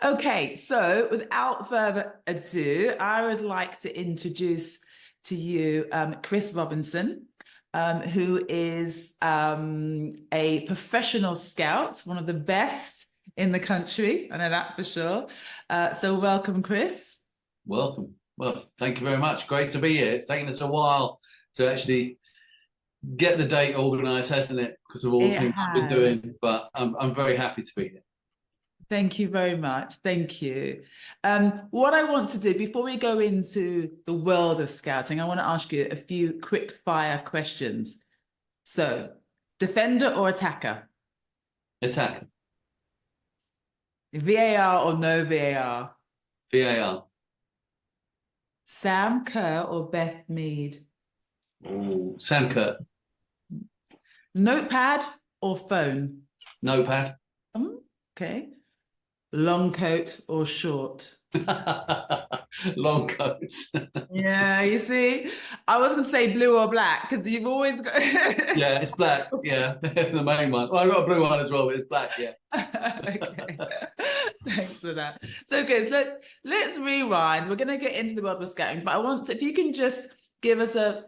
Okay, so without further ado, I would like to introduce to you Chris Robinson, who is a professional scout, one of the best in the country. I know that for sure. So welcome, Chris. Welcome. Well, thank you very much. Great to be here. It's taken us a while to actually get the date organised, hasn't it? Because of all the It things I've been has. doing. But I'm very happy to be here. Thank you very much. Thank you. What I want to do before we go into the world of scouting, I want to ask you a few quick fire questions. So, defender or attacker? Attack. VAR or no VAR? VAR. Sam Kerr or Beth Mead? Ooh, Sam Kerr. Notepad or phone? Notepad. Okay. Long coat or short? Long coat. Yeah, you see, I was going to say blue or black because you've always got. Yeah, it's black. Yeah, the main one. Well, I've got a blue one as well, but it's black. Yeah. Okay. Thanks for that. So good. Let's rewind. We're going to get into the world of scouting, but I want if you can just give us a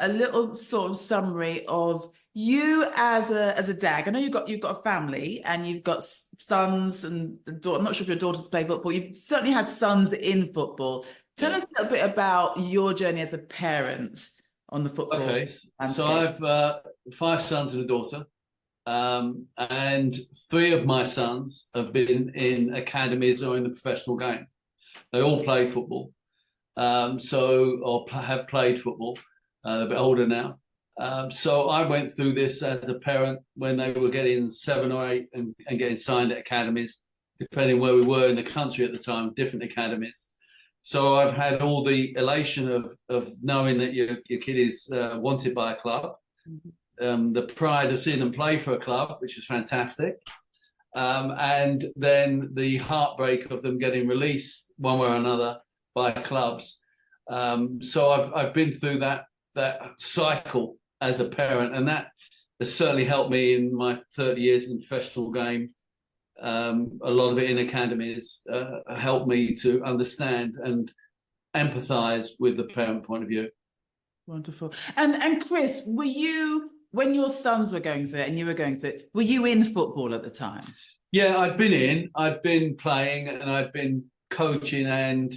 little sort of summary of you as a dad. I know you've got a family and you've got sons and I'm not sure if your daughters play football. You've certainly had sons in football. Tell us a little bit about your journey as a parent on the football Okay. So landscape. I've 5 sons and a daughter. And 3 of my sons have been in academies or in the professional game. They all play football, have played football. They're a bit older now. So I went through this as a parent when they were getting 7 or 8 and getting signed at academies, depending where we were in the country at the time, different academies. So I've had all the elation of knowing that your kid is wanted by a club. The pride of seeing them play for a club, which was fantastic, and then the heartbreak of them getting released one way or another by clubs. So I've been through that cycle as a parent, and that has certainly helped me in my 30 years in the professional game. A lot of it in academies helped me to understand and empathise with the parent point of view. Wonderful. And Chris, were you when your sons were going through it and you were going through it, were you in football at the time? Yeah, I'd been playing and I'd been coaching, and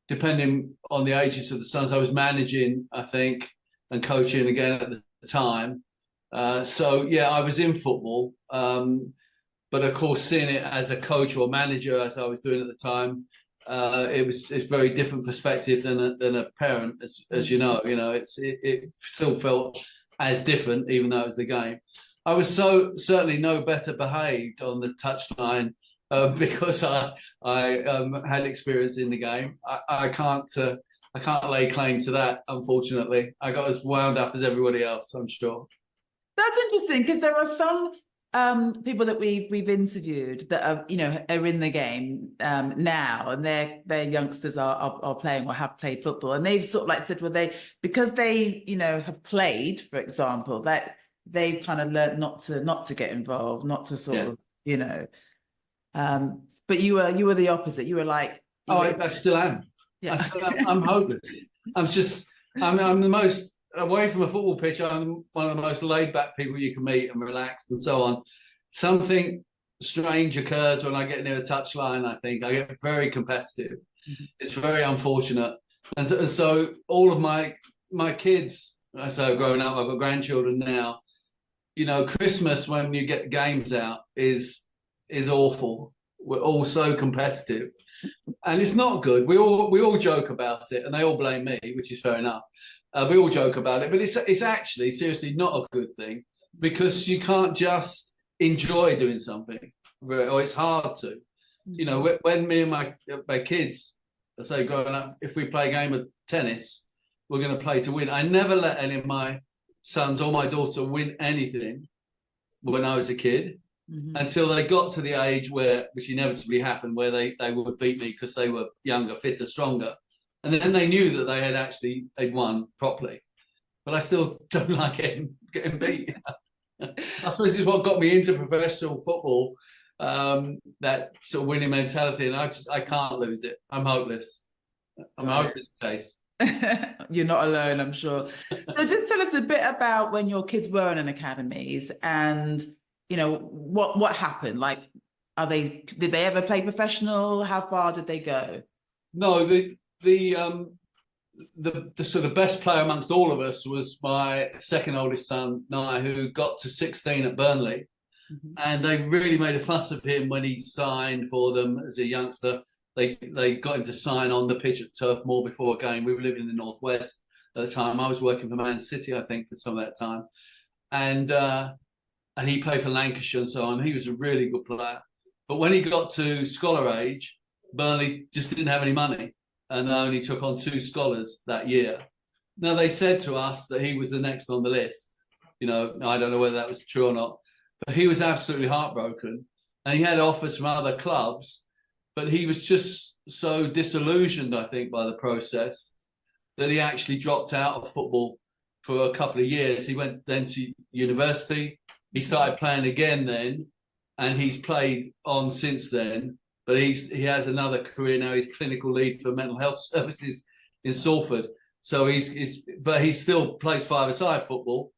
depending on the ages of the sons, I was managing, I think, and coaching again at the time. So yeah, I was in football, but of course, seeing it as a coach or manager, as I was doing at the time, it's very different perspective than a parent, as you know. You know, it still felt as different, even though it was the game. I was certainly no better behaved on the touchline because I had experience in the game. I can't lay claim to that, unfortunately. I got as wound up as everybody else, I'm sure. That's interesting because there are some people that we've interviewed that are are in the game now, and their youngsters are playing or have played football, and they've sort of like said, well, because they have played, for example, that they've kind of learned not to get involved, not to sort of but you were the opposite. You were like, I still am. Yeah. I'm hopeless. I'm the most away from a football pitch. I'm one of the most laid back people you can meet and relaxed and so on. Something strange occurs when I get near a touchline. I think I get very competitive. Mm-hmm. It's very unfortunate, and so all of my kids. So growing up, I've got grandchildren now. You know, Christmas when you get games out is awful. We're all so competitive, and it's not good. We all joke about it, and they all blame me, which is fair enough. We all joke about it, but it's actually seriously not a good thing because you can't just enjoy doing something, or it's hard to. You know, when me and my kids, I say growing up, if we play a game of tennis, we're going to play to win. I never let any of my sons or my daughter win anything when I was a kid. Mm-hmm. Until they got to the age which inevitably happened, where they would beat me because they were younger, fitter, stronger. And then they knew that they'd won properly. But I still don't like getting beat. I suppose this is what got me into professional football. that sort of winning mentality, and I can't lose it. I'm hopeless. I'm a hopeless case. You're not alone, I'm sure. So just tell us a bit about when your kids were in academies, and what happened. Like, did they ever play professional? How far did they go? No, the sort of best player amongst all of us was my second oldest son, Nye, who got to 16 at Burnley. And they really made a fuss of him when he signed for them as a youngster. They got him to sign on the pitch at Turf Moor before a game. We were living in the Northwest at the time. I was working for Man City, I think, for some of that time. And he played for Lancashire and so on. He was a really good player. But when he got to scholar age, Burnley just didn't have any money and only took on 2 scholars that year. Now, they said to us that he was the next on the list. I don't know whether that was true or not. But he was absolutely heartbroken, and he had offers from other clubs, but he was just so disillusioned, I think, by the process that he actually dropped out of football for a couple of years. He went then to university. He started playing again then, and he's played on since then. But he has another career now. He's clinical lead for mental health services in Salford. So but he still plays five-a-side football.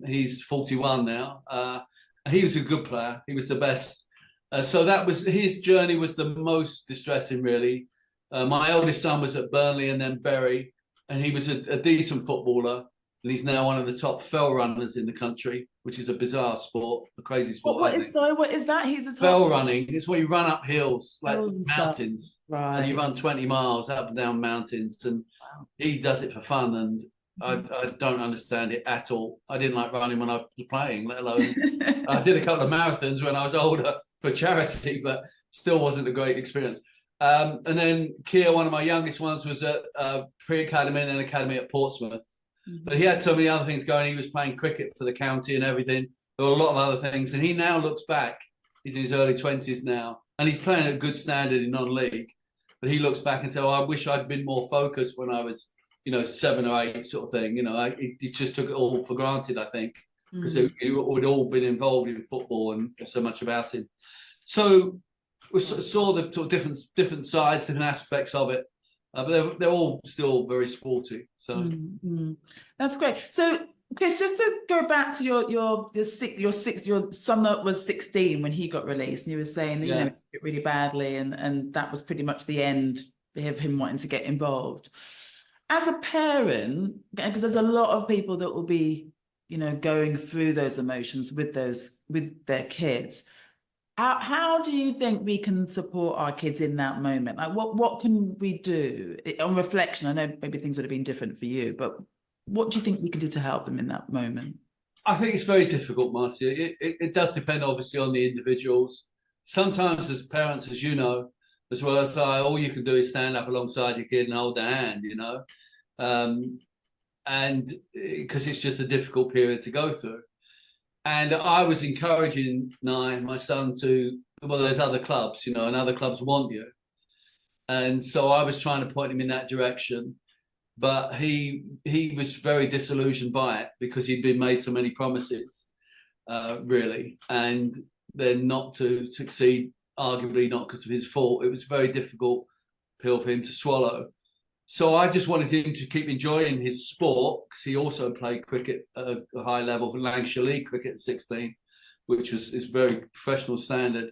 He's 41 now. He was a good player. He was the best. So that was his journey. Was the most distressing, really. My eldest son was at Burnley and then Bury, and he was a decent footballer. And he's now one of the top fell runners in the country, which is a bizarre sport, a crazy sport. What is that? He's a top fell running. It's where you run up hills, like mountains, right? And you run 20 miles up and down mountains. And he does it for fun, and I don't understand it at all. I didn't like running when I was playing, let alone I did a couple of marathons when I was older for charity, but still wasn't a great experience. And then Keir, one of my youngest ones, was at pre-academy and then academy at Portsmouth. But he had so many other things going. He was playing cricket for the county and everything. There were a lot of other things. And he now looks back. He's in his early 20s now. And he's playing at a good standard in non-league. But he looks back and says, I wish I'd been more focused when I was 7 or 8 sort of thing. He just took it all for granted, I think, because we'd all been involved in football and so much about it. So we saw the sort of different sides, different aspects of it. But they're all still very sporty. So that's great. So, Chris, just to go back to your son that was 16 when he got released, and you were saying that, he took it really badly, and that was pretty much the end of him wanting to get involved. As a parent, because there's a lot of people that will be, going through those emotions with their kids. How do you think we can support our kids in that moment? Like, what can we do on reflection? I know maybe things would have been different for you, but what do you think we can do to help them in that moment? I think it's very difficult, Marcia. It does depend, obviously, on the individuals. Sometimes, as parents, as you know, as well as I, all you can do is stand up alongside your kid and hold their hand, and because it's just a difficult period to go through. And I was encouraging my son there's other clubs, and other clubs want you. And so I was trying to point him in that direction. But he was very disillusioned by it because he'd been made so many promises, really. And then not to succeed, arguably not because of his fault. It was a very difficult pill for him to swallow. So I just wanted him to keep enjoying his sport, because he also played cricket at a high level for Lancashire League cricket at 16, which is very professional standard.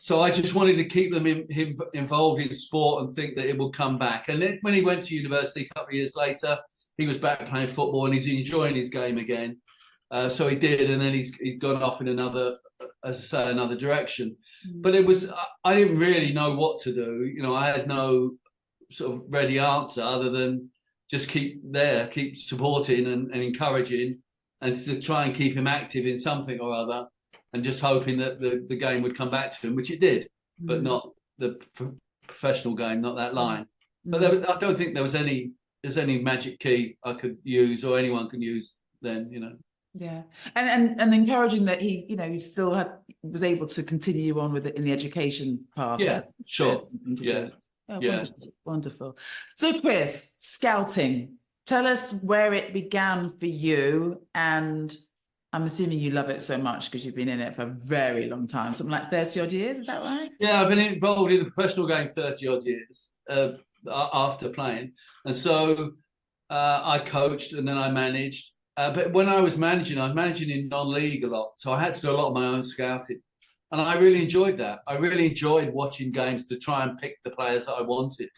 So I just wanted to keep him involved in sport and think that it will come back. And then when he went to university a couple of years later, he was back playing football and he's enjoying his game again. So he did, and then he's gone off in another direction. But I didn't really know what to do. I had no sort of ready answer other than just keep supporting and encouraging, and to try and keep him active in something or other, and just hoping that the game would come back to him, which it did, but not the professional game, not that line. But I don't think there's any magic key I could use or anyone can use then, Yeah, and encouraging that he still was able to continue on with it in the education path. Yeah, sure. Yeah. Oh, yeah. Wonderful. So, Chris, scouting. Tell us where it began for you and I'm assuming you love it so much because you've been in it for a very long time, something like 30 odd years, is that right? Yeah, I've been involved in the professional game 30 odd years after playing. And so I coached and then I managed. But when I was managing in non-league a lot. So I had to do a lot of my own scouting. And I really enjoyed that. I really enjoyed watching games to try and pick the players that I wanted.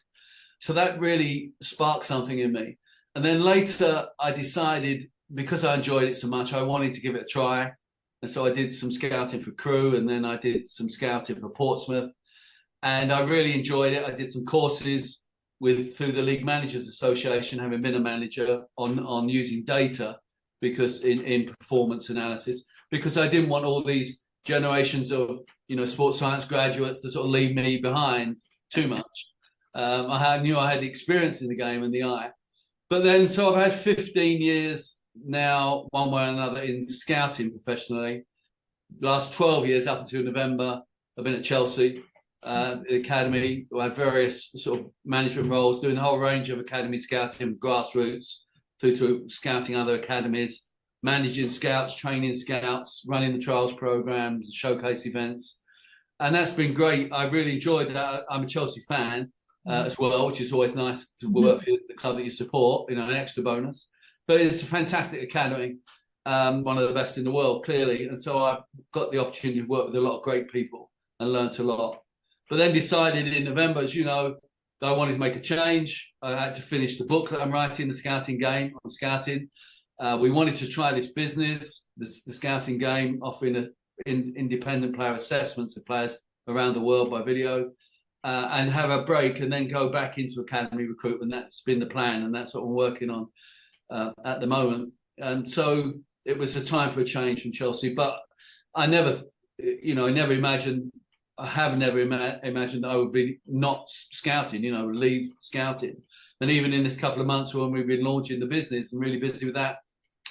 So that really sparked something in me. And then later I decided, because I enjoyed it so much, I wanted to give it a try. And so I did some scouting for Crewe, and then I did some scouting for Portsmouth. And I really enjoyed it. I did some courses through the League Managers Association, having been a manager, on using data because in performance analysis, because I didn't want all these generations of sports science graduates to sort of leave me behind too much. I knew I had the experience in the game and the eye. But then, so I've had 15 years now, one way or another, in scouting professionally. The last 12 years up until November, I've been at Chelsea, the academy. I had various sort of management roles, doing a whole range of academy scouting, grassroots, through to scouting other academies, managing scouts, training scouts, running the trials programs, showcase events. And that's been great. I really enjoyed that. I'm a Chelsea fan as well, which is always nice to work for the club that you support, an extra bonus. But it's a fantastic academy, one of the best in the world, clearly. And so I've got the opportunity to work with a lot of great people and learnt a lot. But then decided in November, as you know, that I wanted to make a change. I had to finish the book that I'm writing, The Scouting Game, on scouting. We wanted to try this business, the scouting game, offering independent player assessments of players around the world by video, and have a break and then go back into academy recruitment. That's been the plan, and that's what we're working on at the moment. And so it was a time for a change from Chelsea. But I never imagined that I would be not scouting, leave scouting. And even in this couple of months when we've been launching the business and really busy with that,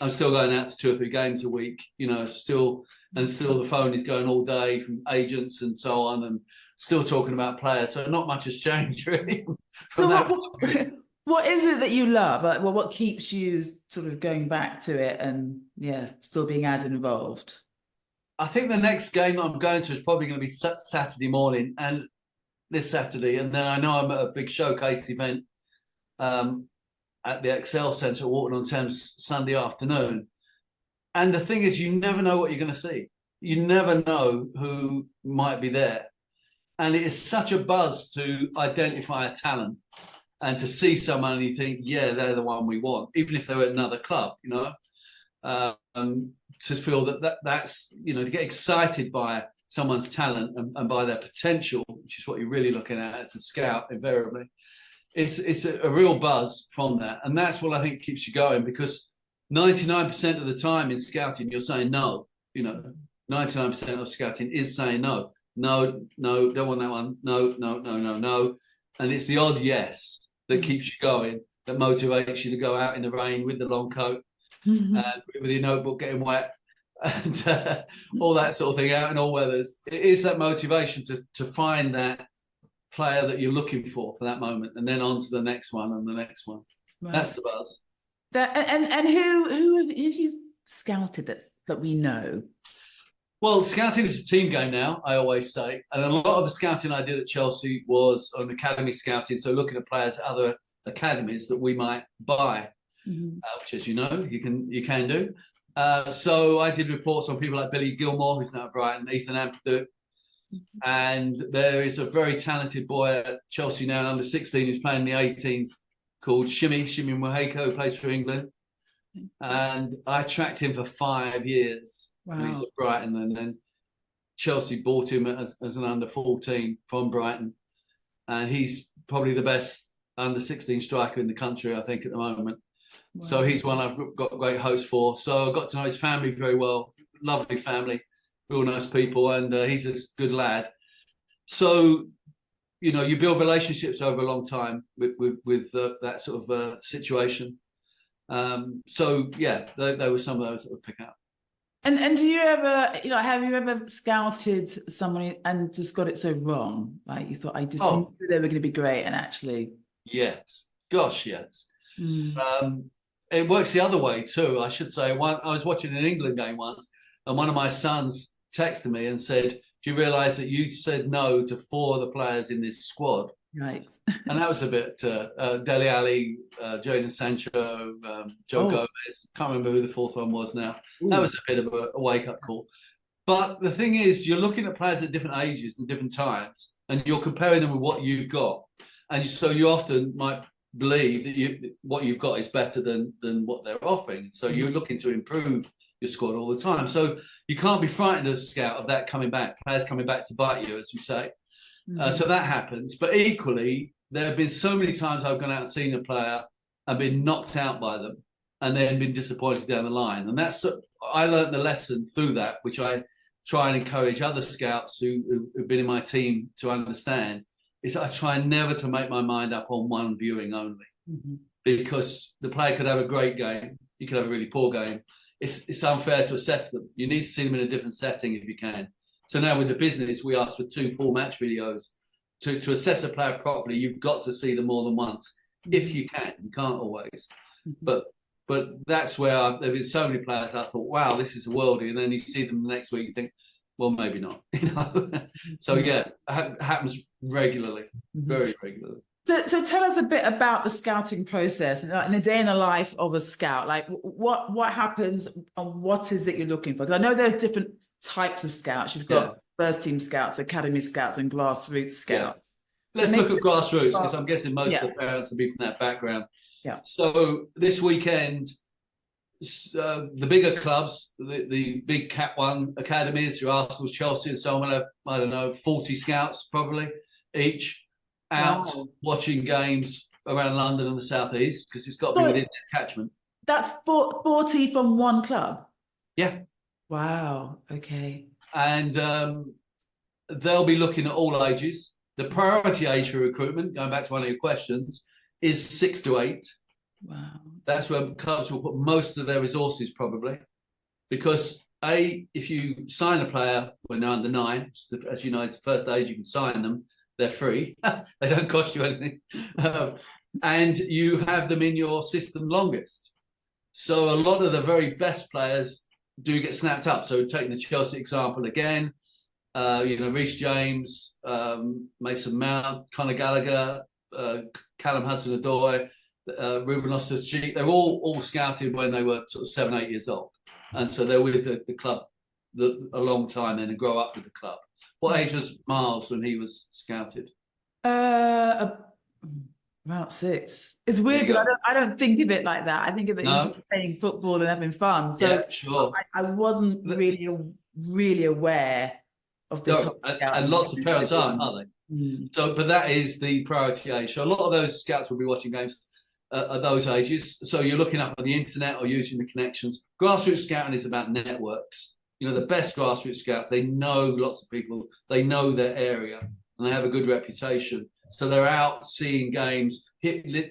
I'm still going out to 2 or 3 games a week, still the phone is going all day from agents and so on, and still talking about players. So not much has changed really. So what is it that you love? Well, what keeps you sort of going back to it and still being as involved? I think the next game I'm going to is probably going to be Saturday morning, and this Saturday, and then I know I'm at a big showcase event at the Excel Centre at Walton-on-Thames Sunday afternoon. And the thing is, you never know what you're going to see. You never know who might be there. And it is such a buzz to identify a talent and to see someone and you think, yeah, they're the one we want, even if they're at another club, to feel that's, to get excited by someone's talent and by their potential, which is what you're really looking at as a scout, invariably. It's a real buzz from that. And that's what I think keeps you going, because 99% of the time in scouting, you're saying no. 99% of scouting is saying no. No, don't want that one. No. And it's the odd yes that keeps you going, that motivates you to go out in the rain with the long coat and with your notebook getting wet and all that sort of thing, out in all weathers. It is that motivation to find that player that you're looking for that moment, and then on to the next one and the next one. Right. That's the buzz. And who have you scouted that we know? Well, scouting is a team game now, I always say. And a lot of the scouting I did at Chelsea was on academy scouting, so looking at players at other academies that we might buy, which, as you know, you can do. So I did reports on people like Billy Gilmore, who's now at Brighton, Ethan Ampadu. And there is a very talented boy at Chelsea now, under 16, who's playing in the 18s, called Shimi Mwaheko, who plays for England. And I tracked him for 5 years. Wow. So he's at Brighton, and then Chelsea bought him as an under 14 from Brighton, and he's probably the best under 16 striker in the country, I think, at the moment. Wow. So he's one I've got great hopes for. So I got to know his family very well. Lovely family, real nice people, and he's a good lad. So you build relationships over a long time with that sort of situation. So yeah, there were some of those that would pick up. And do you ever, have you ever scouted someone and just got it so wrong? Like you thought, I just knew they were going to be great, and actually, yes, gosh, yes. it works the other way too. I should say, I was watching an England game once, and one of my sons texted me and said, "Do you realise that you said no to 4 of the players in this squad?" Right. And that was a bit Dele Alli, Jadon Sancho, Joe Gomez. Can't remember who the 4th one was now. Ooh. That was a bit of a wake-up call. But the thing is, you're looking at players at different ages and different times, and you're comparing them with what you've got. And so you often might believe that what you've got is better than what they're offering. So you're looking to improve your squad all the time. So you can't be frightened as a scout of that coming back, players coming back to bite you, as we say. So that happens. But equally, there have been so many times I've gone out and seen a player and been knocked out by them and then been disappointed down the line. And I learned the lesson through that, which I try and encourage other scouts who've been in my team to understand, is I try never to make my mind up on one viewing only. Because the player could have a great game, you could have a really poor game. It's unfair to assess them. You need to see them in a different setting if you can. So now with the business, we ask for 2 full match videos. To assess a player properly, you've got to see them more than once, if you can. You can't always. But that's where there have been so many players I thought, wow, this is a worldie. And then you see them the next week, you think, well, maybe not. So yeah, it happens regularly, very regularly. So tell us a bit about the scouting process and a day in the life of a scout. Like what happens and what is it you're looking for? Because I know there's different types of scouts. You've got first team scouts, academy scouts, and grassroots scouts. Let's look at grassroots, because I'm guessing most of the parents will be from that background. So this weekend, the bigger clubs, the big Cat 1 academies, your Arsenal, Chelsea, and so on, will have, I don't know, 40 scouts probably each out watching games around London and the southeast, because it's got to be within that catchment. That's 40 from one club? Yeah. Wow. Okay. And they'll be looking at all ages. The priority age for recruitment, going back to one of your questions, is 6 to 8. Wow. That's where clubs will put most of their resources probably. Because if you sign a player when they're under 9, as you know, it's the first age you can sign them, they're free. They don't cost you anything. And you have them in your system longest. So a lot of the very best players do get snapped up. So taking the Chelsea example again, Reece James, Mason Mount, Conor Gallagher, Callum Hudson-Odoi, Ruben Loftus-Cheek, they're all scouted when they were sort of 7, 8 years old. And so they're with the club a long time and grow up with the club. What age was Miles when he was scouted? About 6. It's weird because I don't think of it like that. I think of it as just playing football and having fun. So yeah, sure. I wasn't really aware of this. And lots of parents aren't, are they? So, but that is the priority age. So a lot of those scouts will be watching games at those ages. So you're looking up on the internet or using the connections. Grassroots scouting is about networks. The best grassroots scouts, they know lots of people, they know their area, and they have a good reputation. So they're out seeing games,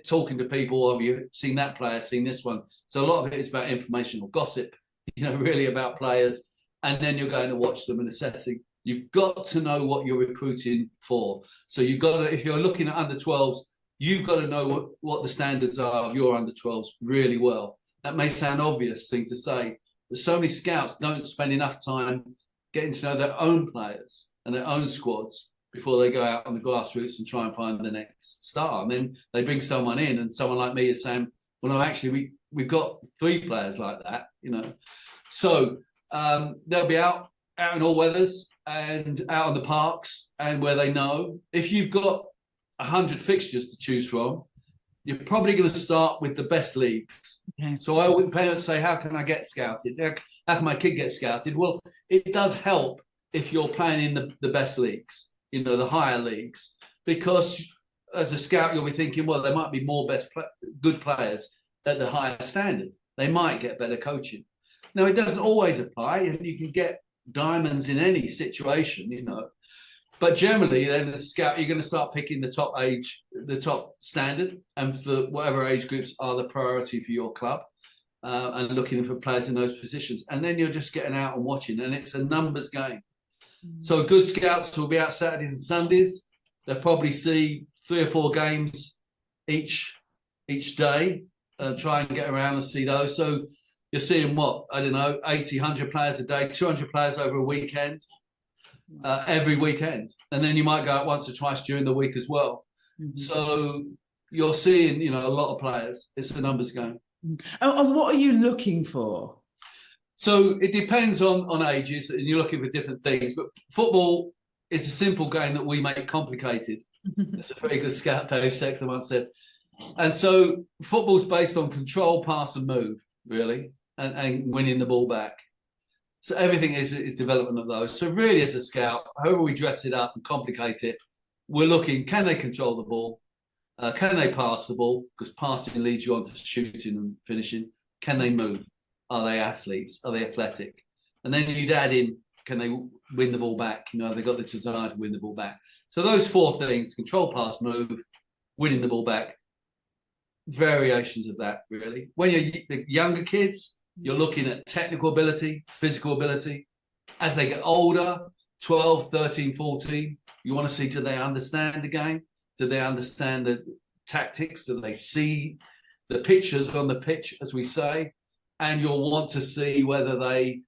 talking to people. Have you seen that player, seen this one? So a lot of it is about informational gossip, really about players. And then you're going to watch them and assessing. You've got to know what you're recruiting for. So you've got to, if you're looking at under 12s, you've got to know what the standards are of your under 12s really well. That may sound obvious thing to say, but so many scouts don't spend enough time getting to know their own players and their own squads before they go out on the grassroots and try and find the next star. And then they bring someone in, and someone like me is saying, well, no, actually, we've got 3 players like that, So they'll be out in all weathers and out on the parks and where they know. If you've got 100 fixtures to choose from, you're probably going to start with the best leagues. Okay. So parents say, how can I get scouted? How can my kid get scouted? Well, it does help if you're playing in the best leagues, the higher leagues, because as a scout, you'll be thinking, well, there might be more good players at the higher standard. They might get better coaching. Now, it doesn't always apply, and you can get diamonds in any situation, But generally, then the scout, you're going to start picking the top age, the top standard, and for whatever age groups are the priority for your club, and looking for players in those positions. And then you're just getting out and watching, and it's a numbers game. So good scouts will be out Saturdays and Sundays. They'll probably see 3 or 4 games each day. try and get around and see those. So you're seeing what, I don't know, 80, 100 players a day, 200 players over a weekend, every weekend. And then you might go out once or twice during the week as well. Mm-hmm. So you're seeing, you know, a lot of players. It's a numbers game. And what are you looking for? So it depends on ages, and you're looking for different things. But football is a simple game that we make complicated. That's a very good scout, Dave Sexton once said. And so football's based on control, pass, and move, really, and winning the ball back. So everything is development of those. So really, as a scout, however we dress it up and complicate it, we're looking, can they control the ball? Can they pass the ball? Because passing leads you on to shooting and finishing. Can they move? Are they athletes? Are they athletic? And then you'd add in, can they win the ball back? You know, they've got the desire to win the ball back. So those four things, control, pass, move, winning the ball back, variations of that, really. When you're the younger kids, you're looking at technical ability, physical ability. As they get older, 12, 13, 14, you want to see, do they understand the game? Do they understand the tactics? Do they see the pictures on the pitch, as we say? And you'll want to see whether they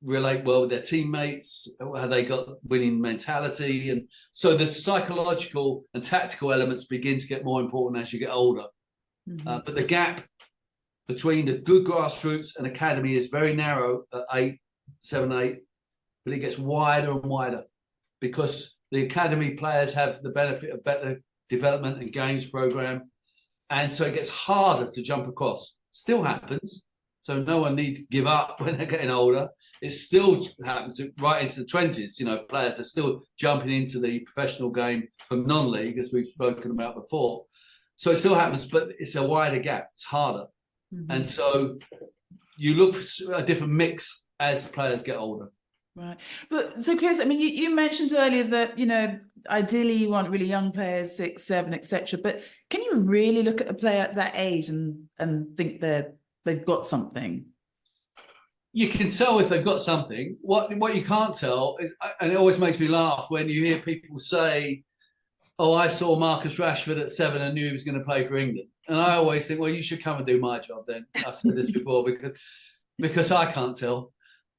relate well with their teammates, have they got winning mentality? And so the psychological and tactical elements begin to get more important as you get older. Mm-hmm. But the gap between the good grassroots and academy is very narrow at 7, 8, but it gets wider and wider because the academy players have the benefit of better development and games program. And so it gets harder to jump across. Still happens. So no one needs to give up when they're getting older. It still happens right into the 20s. You know, players are still jumping into the professional game from non-league, as we've spoken about before. So it still happens, but it's a wider gap. It's harder. Mm-hmm. And so you look for a different mix as players get older. Right. But so, Chris, I mean, you mentioned earlier that, you know, ideally you want really young players, 6, 7, etc. But can you really look at a player at that age and think they've got something? You can tell if they've got something. What you can't tell is, and it always makes me laugh when you hear people say, "Oh, I saw Marcus Rashford at 7 and knew he was going to play for England." And I always think, well, you should come and do my job then. I've said this before because I can't tell.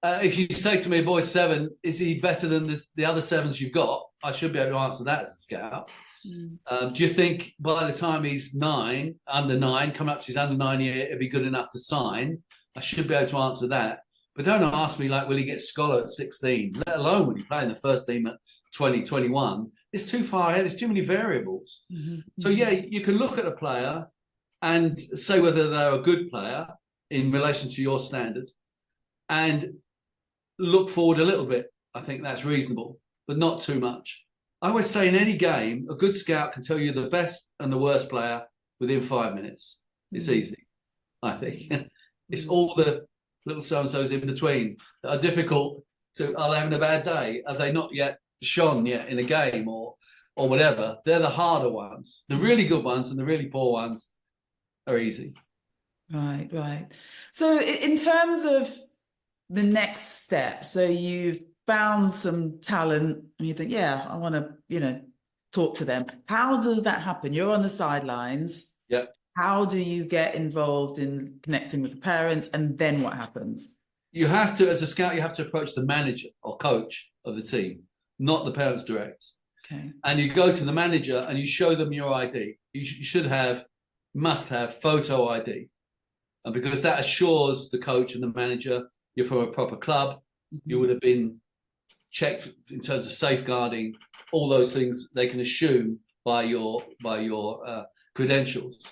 If you say to me, boy, 7, is he better than the other 7s you've got? I should be able to answer that as a scout. Mm. Do you think by the time he's under 9, coming up to his under 9 year, it'd be good enough to sign? I should be able to answer that. But don't ask me, like, will he get scholar at 16? Let alone will he play in the first team at 20, 21? It's too far ahead. There's too many variables. Mm-hmm. So, yeah, you can look at a player and say whether they're a good player in relation to your standard and look forward a little bit. I think that's reasonable, but not too much. I always say in any game, a good scout can tell you the best and the worst player within 5 minutes. It's easy, I think. It's all the little so-and-sos in between that are difficult to, are they having a bad day? Have they not yet shone yet in a game or whatever? They're the harder ones. The really good ones and the really poor ones are easy. Right, right. So in terms of the next step, so you've found some talent and you think, yeah, I want to, you know, talk to them. How does that happen? You're on the sidelines. Yeah. How do you get involved in connecting with the parents, and then what happens? You have to, as a scout, you have to approach the manager or coach of the team, not the parents direct. Okay. And you go to the manager and you show them your ID. You must have photo ID. And because that assures the coach and the manager you're from a proper club, you would have been checked in terms of safeguarding, all those things they can assume by your credentials.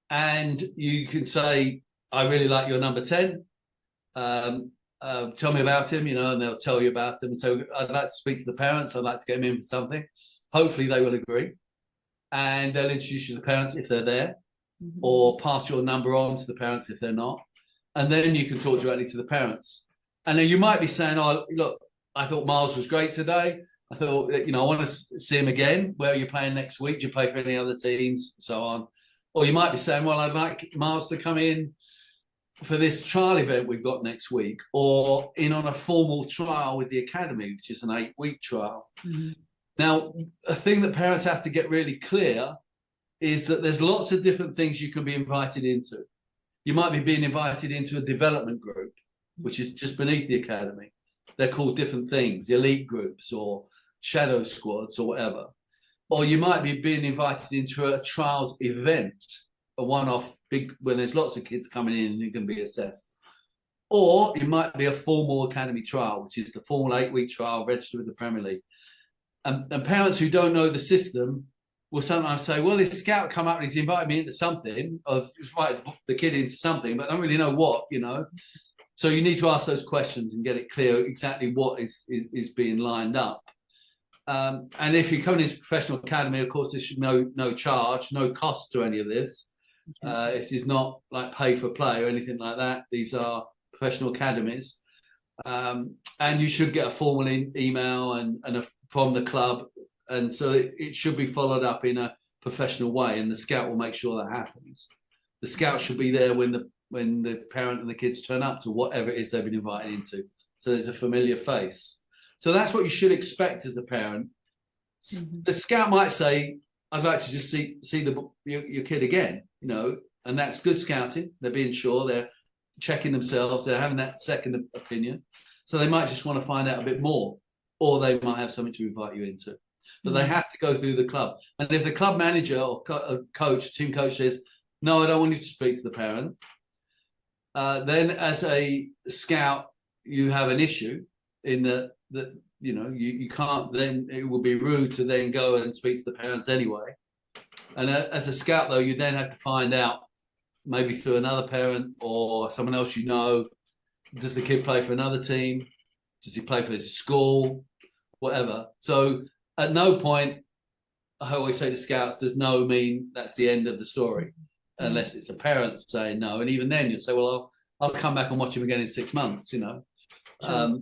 And you can say, I really like your number 10. Tell me about him, you know, and they'll tell you about him. So I'd like to speak to the parents. I'd like to get him in for something. Hopefully they will agree. And they'll introduce you to the parents if they're there, or pass your number on to the parents if they're not. And then you can talk directly to the parents. And then you might be saying, oh, look, I thought Miles was great today. I thought, you know, I want to see him again. Where are you playing next week? Do you play for any other teams? So on. Or you might be saying, well, I'd like Miles to come in for this trial event we've got next week, or in on a formal trial with the academy, which is an 8-week trial. Mm-hmm. Now, a thing that parents have to get really clear is that there's lots of different things you can be invited into. You might be being invited into a development group, which is just beneath the academy. They're called different things, elite groups or shadow squads or whatever. Or you might be being invited into a trials event, a one-off big, when there's lots of kids coming in and you can be assessed. Or it might be a formal academy trial, which is the formal 8-week trial registered with the Premier League. And parents who don't know the system will sometimes say, well, this scout come up and he's invited me into something, or he's invited the kid into something, but I don't really know what, you know. So you need to ask those questions and get it clear exactly what is being lined up. And if you're coming into professional academy, of course, there should no charge, no cost to any of this. This is not like pay for play or anything like that. These are professional academies. And you should get a formal email and from the club. And so it should be followed up in a professional way, and the scout will make sure that happens. The scout should be there when the parent and the kids turn up to whatever it is they've been invited into. So there's a familiar face. So that's what you should expect as a parent. Mm-hmm. The scout might say, I'd like to just see your kid again, you know, and that's good scouting. They're being sure, they're checking themselves, they're having that second opinion. So they might just want to find out a bit more, or they might have something to invite you into. But they have to go through the club. And if the club manager or coach, team coach says, no, I don't want you to speak to the parent, then as a scout, you have an issue in that you know, you can't, then it would be rude to then go and speak to the parents anyway. And as a scout, though, you then have to find out, maybe through another parent or someone else you know, does the kid play for another team? Does he play for his school? Whatever. So at no point, I always say to scouts, does no mean that's the end of the story, unless it's a parent saying no. And even then you'll say, well, I'll come back and watch him again in 6 months, you know. Sure.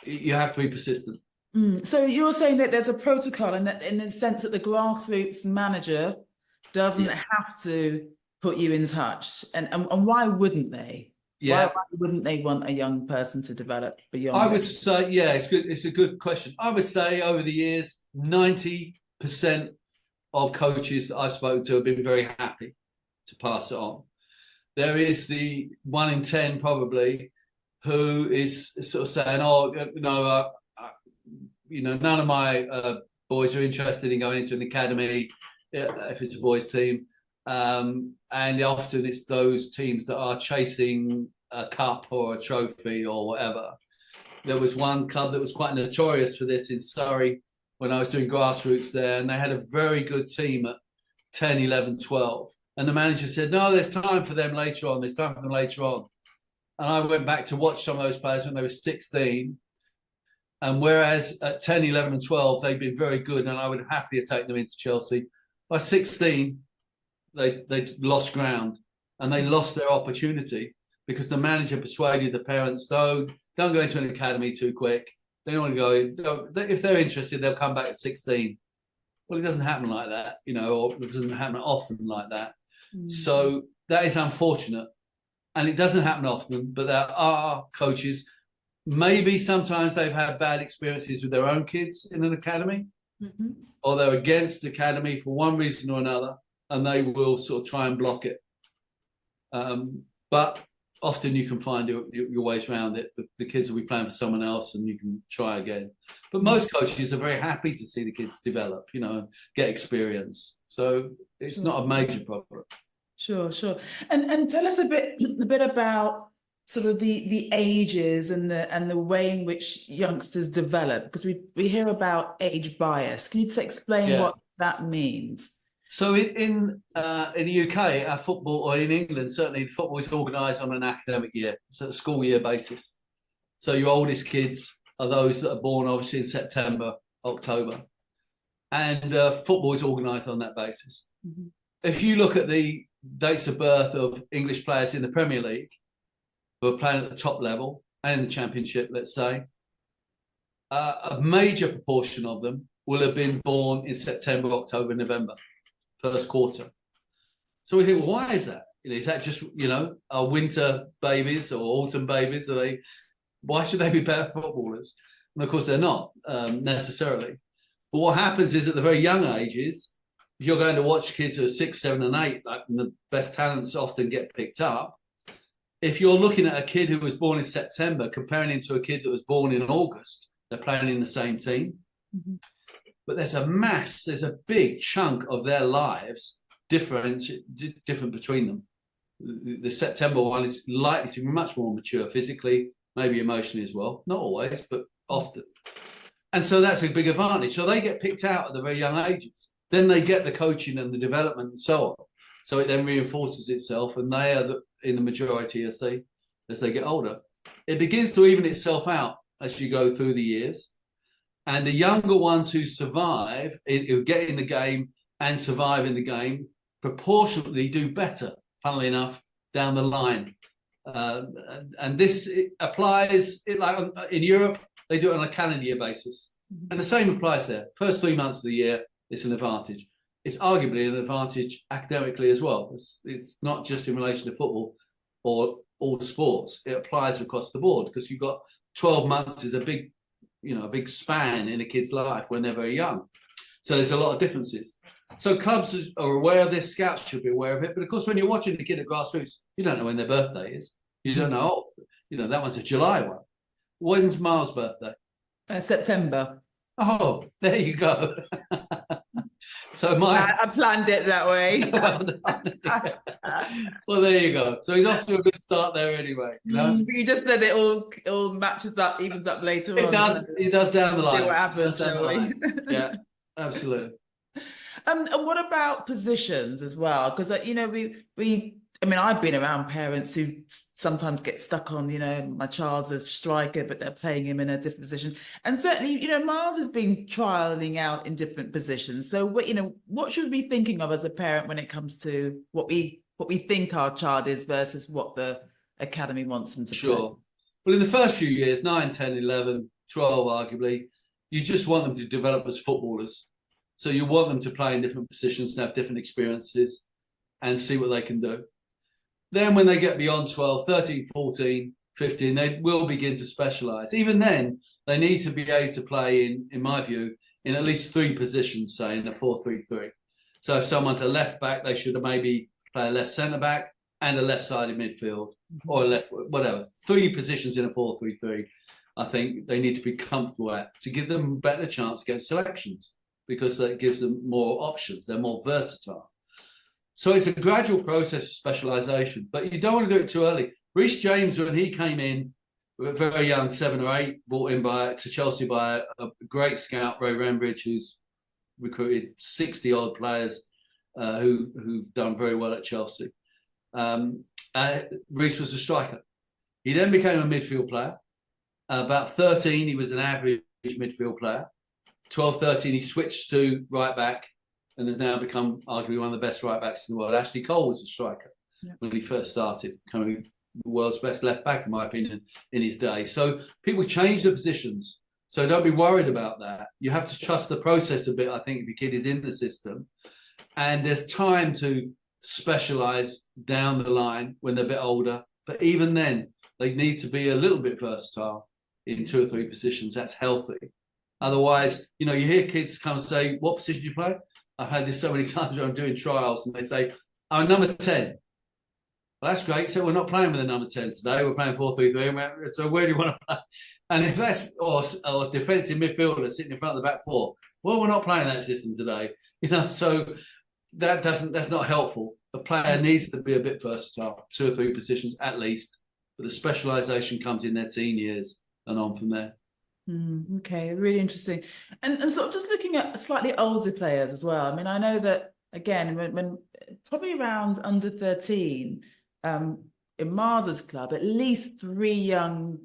You have to be persistent. So you're saying that there's a protocol, and that in the sense that the grassroots manager doesn't have to put you in touch, and why wouldn't they? Why wouldn't they want a young person to develop beyond? I would say, it's good. It's a good question. I would say over the years, 90% of coaches that I've spoken to have been very happy to pass it on. There is the 1 in 10 probably who is sort of saying, oh, no, you know, none of my boys are interested in going into an academy if it's a boys' team. And often it's those teams that are chasing a cup or a trophy or whatever. There was one club that was quite notorious for this in Surrey when I was doing grassroots there, and they had a very good team at 10, 11, 12. And the manager said, no, there's time for them later on. There's time for them later on. And I went back to watch some of those players when they were 16. And whereas at 10, 11 and 12, they'd been very good, and I would happily take them into Chelsea. By 16, they lost ground, and they lost their opportunity because the manager persuaded the parents, don't go into an academy too quick. They don't want to go in. If they're interested, they'll come back at 16. Well, it doesn't happen like that, you know, or it doesn't happen often like that. So that is unfortunate. And it doesn't happen often, but there are coaches, maybe sometimes they've had bad experiences with their own kids in an academy, or they're against the academy for one reason or another, and they will sort of try and block it. But often you can find your ways around it. The kids will be playing for someone else and you can try again. But most coaches are very happy to see the kids develop, you know, get experience. So it's not a major problem. Sure. And tell us a bit about sort of the ages and the way in which youngsters develop, because we hear about age bias. Can you just explain what that means? So in the UK, our football, or in England, certainly football is organised on an academic year, so school year basis. So your oldest kids are those that are born obviously in September, October. And football is organised on that basis. If you look at the dates of birth of English players in the Premier League who are playing at the top level and in the Championship, let's say, a major proportion of them will have been born in September, October, November, first quarter. So we think, well, why is that? Is that just, you know, our winter babies or autumn babies? Why should they be better footballers? And of course, they're not necessarily. But what happens is at the very young ages, you're going to watch kids who are 6, 7, and 8, like the best talents often get picked up. If you're looking at a kid who was born in September, comparing him to a kid that was born in August, they're playing in the same team. Mm-hmm. But there's a big chunk of their lives different between them. The September one is likely to be much more mature physically, maybe emotionally as well. Not always, but often. And so that's a big advantage. So they get picked out at the very young ages. Then they get the coaching and the development and so on. So it then reinforces itself, and they are in the majority as they get older. It begins to even itself out as you go through the years. And the younger ones who survive, who get in the game and survive in the game, proportionately do better, funnily enough, down the line. And this applies, like in Europe, they do it on a calendar year basis. Mm-hmm. And the same applies there. First 3 months of the year, it's an advantage. It's arguably an advantage academically as well. It's not just in relation to football or all sports. It applies across the board because you've got 12 months is a big span in a kid's life when they're very young. So there's a lot of differences. So clubs are aware of this, scouts should be aware of it. But of course, when you're watching the kid at grassroots, you don't know when their birthday is. You don't know, that one's a July one. When's Miles' birthday? September. Oh, there you go. So I planned it that way. Well, there you go. So he's off to a good start there anyway. You just said it all matches up, evens up later on. It does down the line. See what happens, shall we? Yeah, absolutely. And what about positions as well? Because I've been around parents who sometimes get stuck on, my child's a striker, but they're playing him in a different position. And certainly, Miles has been trialing out in different positions. So, what should we be thinking of as a parent when it comes to what we think our child is versus what the academy wants them to play? Well, in the first few years, 9, 10, 11, 12, arguably, you just want them to develop as footballers. So you want them to play in different positions and have different experiences and see what they can do. Then when they get beyond 12, 13, 14, 15, they will begin to specialise. Even then, they need to be able to play, in my view, in at least 3 positions, say, in a 4-3-3. So if someone's a left-back, they should maybe play a left centre-back and a left-sided midfield or a left, whatever. 3 positions in a 4-3-3, I think they need to be comfortable at to give them a better chance against selections because that gives them more options. They're more versatile. So it's a gradual process of specialisation, but you don't want to do it too early. Reece James, when he came in, very young, 7 or 8, brought in to Chelsea by a great scout, Ray Rembridge, who's recruited 60-odd players who've done very well at Chelsea. Reece was a striker. He then became a midfield player. About 13, he was an average midfield player. 12, 13, he switched to right back and has now become arguably one of the best right backs in the world. Ashley Cole was a striker when he first started, becoming the world's best left back, in my opinion, in his day. So people change their positions. So don't be worried about that. You have to trust the process a bit, I think, if your kid is in the system. And there's time to specialise down the line when they're a bit older. But even then, they need to be a little bit versatile in 2 or 3 positions. That's healthy. Otherwise, you hear kids come and say, what position do you play? I've had this so many times when I'm doing trials and they say, I'm number 10. Well, that's great. So we're not playing with a number 10 today. We're playing 4-3-3. So where do you want to play? And if that's, or defensive midfielder sitting in front of the back 4, well, we're not playing that system today. So that's not helpful. A player needs to be a bit versatile, 2 or 3 positions at least. But the specialisation comes in their teen years and on from there. Okay, really interesting. And sort of just looking at slightly older players as well. I mean, I know that, again, when probably around under 13, in Mars's club, at least 3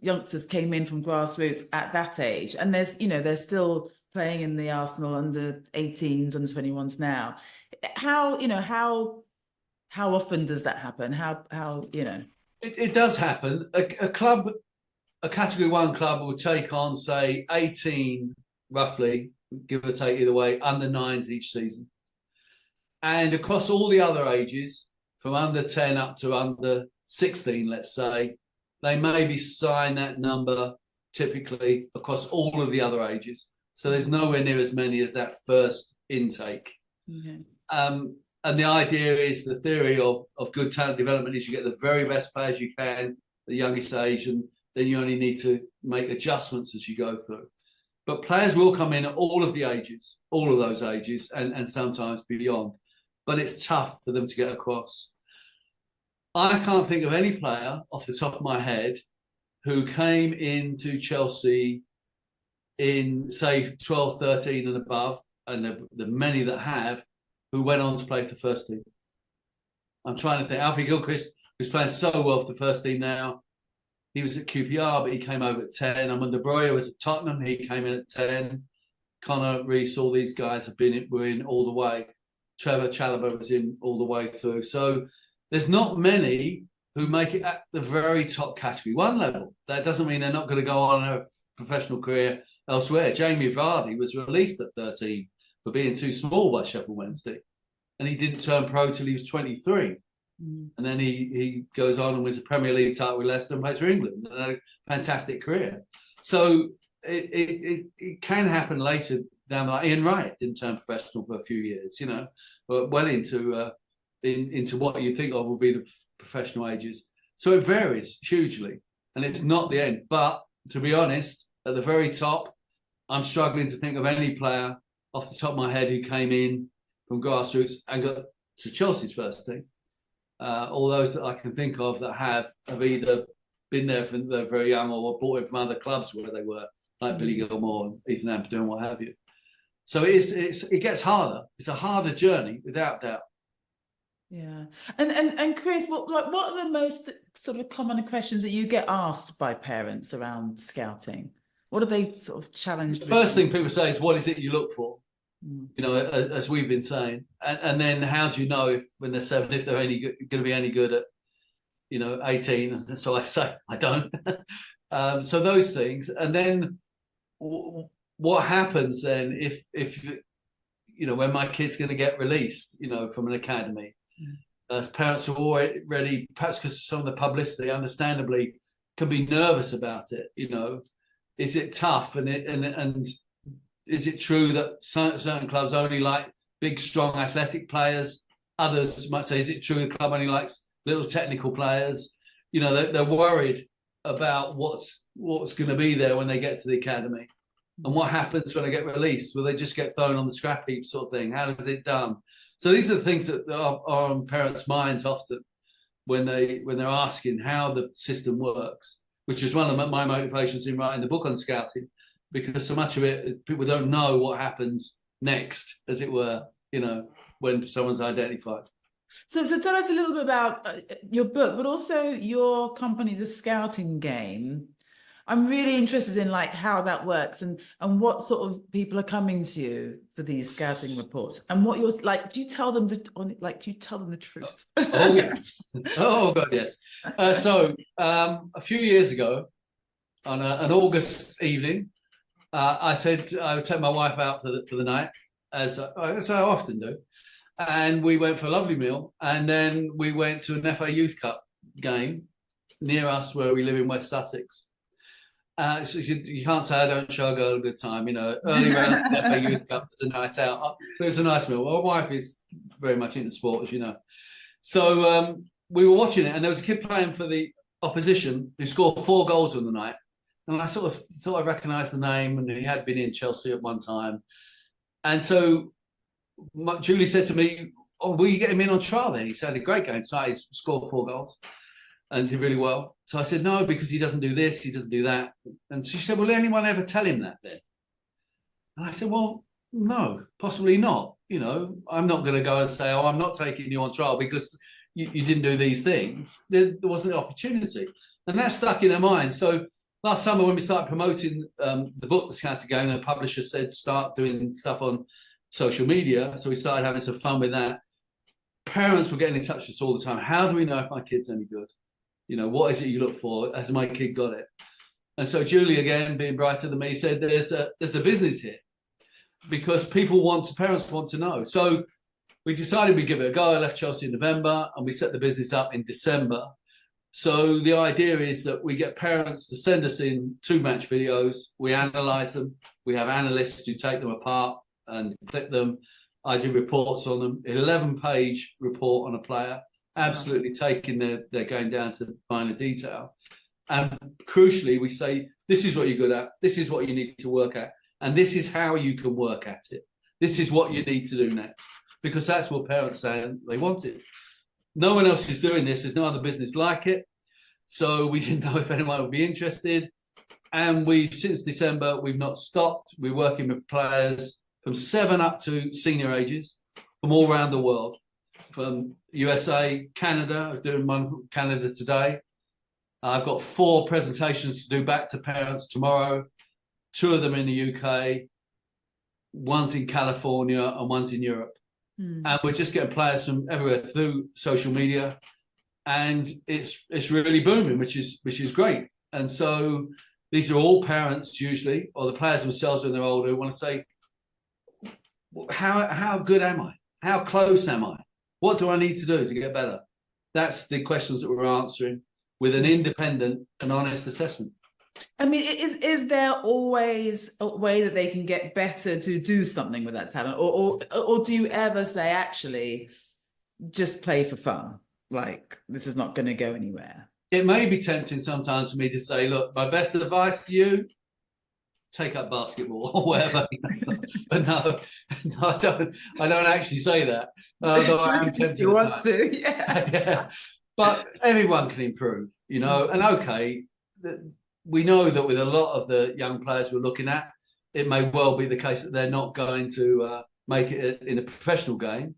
youngsters came in from grassroots at that age. And they're still playing in the Arsenal under 18s, under 21s now. How often does that happen? It does happen. A Category 1 club will take on, say, 18, roughly, give or take either way, under 9s each season. And across all the other ages, from under 10 up to under 16, let's say, they maybe sign that number typically across all of the other ages. So there's nowhere near as many as that first intake. Okay. And the idea is, the theory of good talent development is you get the very best players you can at the youngest age, and then you only need to make adjustments as you go through. But players will come in at all of the ages, all of those ages, and sometimes beyond. But it's tough for them to get across. I can't think of any player off the top of my head who came into Chelsea in, say, 12, 13 and above, and the many that have, who went on to play for the first team. I'm trying to think. Alfie Gilchrist, who's playing so well for the first team now, he was at QPR, but he came over at 10. Amanda Breuer was at Tottenham. He came in at 10. Connor Rees, all these guys were in all the way. Trevor Chalobah was in all the way through. So there's not many who make it at the very top category one level. That doesn't mean they're not going to go on a professional career elsewhere. Jamie Vardy was released at 13 for being too small by Sheffield Wednesday, and he didn't turn pro till he was 23. And then he goes on and wins a Premier League title with Leicester and plays for England, and had a fantastic career. So it can happen later down the line. Ian Wright didn't turn professional for a few years, but well into what you think of will be the professional ages. So it varies hugely, and it's not the end. But to be honest, at the very top, I'm struggling to think of any player off the top of my head who came in from grassroots and got to Chelsea's first team. All those that I can think of that have either been there from they're very young or were brought in from other clubs where they were, like Billy Gilmore and Ethan Ampadu and what have you. So it gets harder. It's a harder journey, without doubt. Yeah. And Chris, what are the most sort of common questions that you get asked by parents around scouting? What are they sort of challenged? The first thing people say is, what is it you look for? As we've been saying, and then how do you know if when they're 7 if they're going to be any good at 18? So I say I don't. So those things, and then what happens then if when my kid's going to get released from an academy? As parents are already, perhaps because of some of the publicity, understandably can be nervous about it. Is it tough, and is it true that certain clubs only like big, strong, athletic players? Others might say, is it true the club only likes little technical players? They're worried about what's going to be there when they get to the academy. And what happens when they get released? Will they just get thrown on the scrap heap sort of thing? How does it done? So these are the things that are on parents' minds often when they're asking how the system works, which is one of my motivations in writing the book on scouting, because so much of it, people don't know what happens next, as it were, when someone's identified. So tell us a little bit about your book, but also your company, The Scouting Game. I'm really interested in how that works and what sort of people are coming to you for these scouting reports, and what you're like. Do you tell them the truth? Oh yes. Oh God, yes. So a few years ago, on an August evening, I said I would take my wife out for the night, as I often do, and we went for a lovely meal, and then we went to an FA Youth Cup game near us where we live in West Sussex. So you can't say I don't show a girl a good time. Early round the FA Youth Cup was a night out. It was a nice meal. My wife is very much into sport, as you know. So we were watching it, and there was a kid playing for the opposition who scored 4 goals on the night. And I sort of thought I recognised the name, and he had been in Chelsea at one time. And so Julie said to me, "Oh, will you get him in on trial then? He sounded great going tonight. He scored 4 goals and did really well." So I said, "No, because he doesn't do this, he doesn't do that." And she said, "Will anyone ever tell him that then?" And I said, "Well, no, possibly not. I'm not going to go and say, oh, I'm not taking you on trial because you didn't do these things." There wasn't the opportunity. And that stuck in her mind. So last summer, when we started promoting the book, The Scouting Game, the publisher said start doing stuff on social media. So we started having some fun with that. Parents were getting in touch with us all the time. How do we know if my kid's any good? What is it you look for? Has my kid got it? And so Julie, again, being brighter than me, said there's a business here, because parents want to know. So we decided we'd give it a go. I left Chelsea in November, and we set the business up in December. So the idea is that we get parents to send us in 2 match videos. We analyse them. We have analysts who take them apart and clip them. I do reports on them, 11-page report on a player, absolutely taking their game down to finer detail. And crucially, we say, this is what you're good at, this is what you need to work at, and this is how you can work at it. This is what you need to do next, because that's what parents say they want it. No one else is doing this. There's no other business like it. So we didn't know if anyone would be interested. And since December, we've not stopped. We're working with players from 7 up to senior ages from all around the world, from USA, Canada. I was doing one from Canada today. I've got 4 presentations to do back to parents tomorrow, 2 of them in the UK, one's in California and one's in Europe. And we're just getting players from everywhere through social media, and it's really booming, which is great. And so these are all parents usually, or the players themselves when they're older, who want to say, how good am I? How close am I? What do I need to do to get better? That's the questions that we're answering with an independent and honest assessment. I mean, is there always a way that they can get better to do something with that talent, or do you ever say, actually, just play for fun? Like, this is not going to go anywhere. It may be tempting sometimes for me to say, look, my best advice to you, take up basketball or whatever. But no, I don't actually say that. Though I am tempted. You want to, yeah. Yeah. But everyone can improve, and okay. We know that with a lot of the young players we're looking at, it may well be the case that they're not going to make it in a professional game,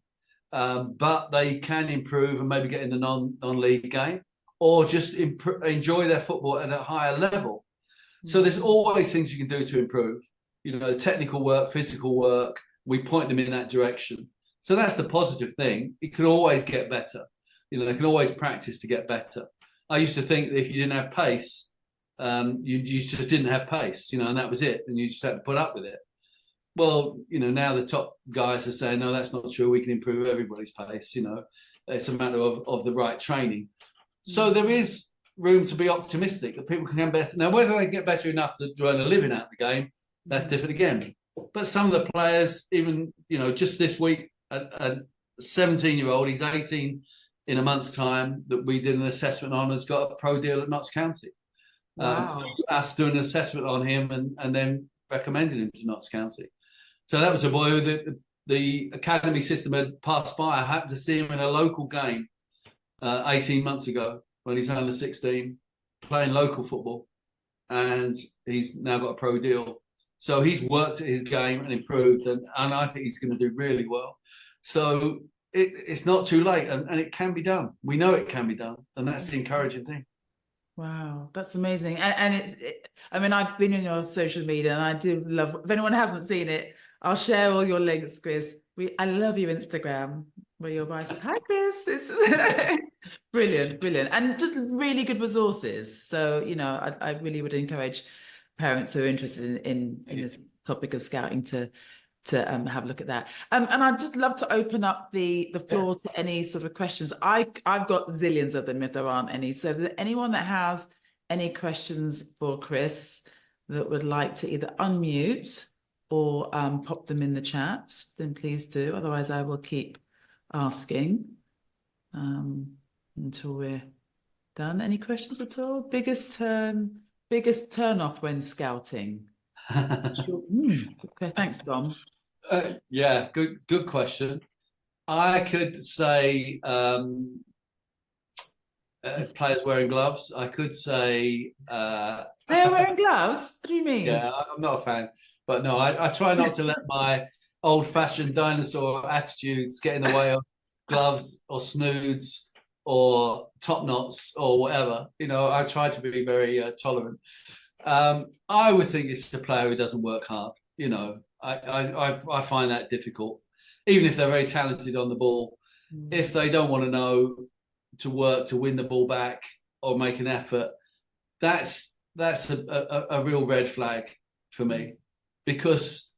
but they can improve and maybe get in the non-league game, or just enjoy their football at a higher level. So there's always things you can do to improve. Technical work, physical work, we point them in that direction. So that's the positive thing. It can always get better. They can always practice to get better. I used to think that if you didn't have pace, you just didn't have pace, and that was it, and you just had to put up with it. Well, now the top guys are saying, no, that's not true. We can improve everybody's pace. It's a matter of the right training. So there is room to be optimistic that people can get better. Now, whether they get better enough to earn a living out of the game, that's different again. But some of the players, even just this week, a 17-year-old, he's 18 in a month's time, that we did an assessment on, has got a pro deal at Notts County. Wow. Us doing an assessment on him and then recommending him to Notts County. So that was a boy who the academy system had passed by. I happened to see him in a local game 18 months ago when he's under 16, playing local football, and he's now got a pro deal. So he's worked at his game and improved, and I think he's going to do really well. So it's not too late, and it can be done. We know it can be done, and that's the encouraging thing. Wow, that's amazing. And I mean, I've been in your social media, and I do love, if anyone hasn't seen it, I'll share all your links, Chris. I love your Instagram, where your wife says, hi, Chris. It's brilliant. And just really good resources. So, I really would encourage parents who are interested in this topic of scouting to have a look at that. And I'd just love to open up the floor to any sort of questions. I've got zillions of them if there aren't any. So if there's anyone that has any questions for Chris that would like to either unmute or pop them in the chat, then please do. Otherwise, I will keep asking until we're done. Any questions at all? Biggest turn off when scouting? Okay, thanks, Dom. Yeah, good question. I could say players wearing gloves. I could say they're wearing gloves. What do you mean? Yeah, I'm not a fan, but no, I try not to let my old-fashioned dinosaur attitudes get in the way of gloves or snoods or top knots or whatever. I try to be very tolerant. I would think it's a player who doesn't work hard. I find that difficult, even if they're very talented on the ball. If they don't want to know to work to win the ball back or make an effort, that's a real red flag for me, because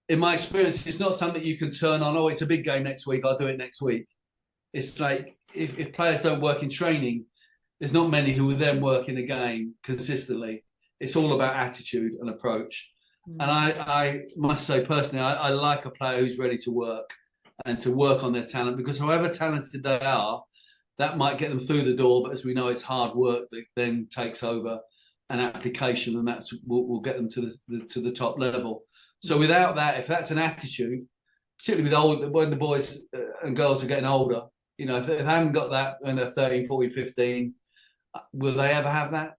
in my experience, it's not something you can turn on. Oh, it's a big game next week, I'll do it next week. It's like if players don't work in training, there's not many who will then work in a game consistently. It's all about attitude and approach. And I must say personally, I like a player who's ready to work and to work on their talent, because however talented they are, that might get them through the door. But as we know, it's hard work that then takes over an application, and that's will get them to the top level. So without that, if that's an attitude, particularly when the boys and girls are getting older, you know, if they haven't got that when they're 13, 14, 15, will they ever have that?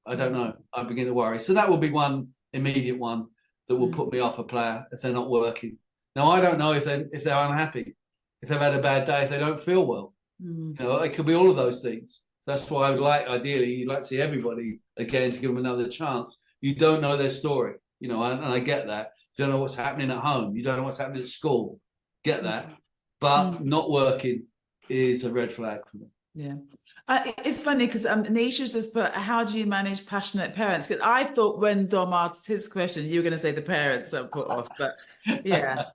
I don't know. I begin to worry. So that will be one immediate one that will put me off a player if they're not working. Now, I don't know if they're unhappy, if they've had a bad day, if they don't feel well. You know, it could be all of those things. So that's why I would ideally, you'd like to see everybody again to give them another chance. You don't know their story, you know, and I get that. You don't know what's happening at home. You don't know what's happening at school. Get that. But not working is a red flag for me. Yeah. It's funny because Nisha's just put, how do you manage passionate parents? Because I thought when Dom asked his question, you were going to say the parents are put off, but yeah.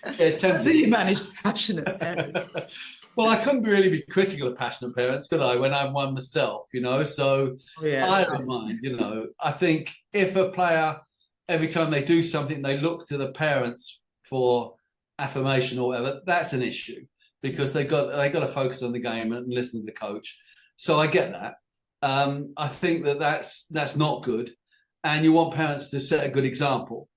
It's tempting. How do you manage passionate parents? Well, I couldn't really be critical of passionate parents, could I, when I'm one myself, you know? So I don't mind, you know. I think if a player, every time they do something, they look to the parents for affirmation or whatever, that's an issue, because they got to focus on the game and listen to the coach. So I get that. I think that's not good, and you want parents to set a good example.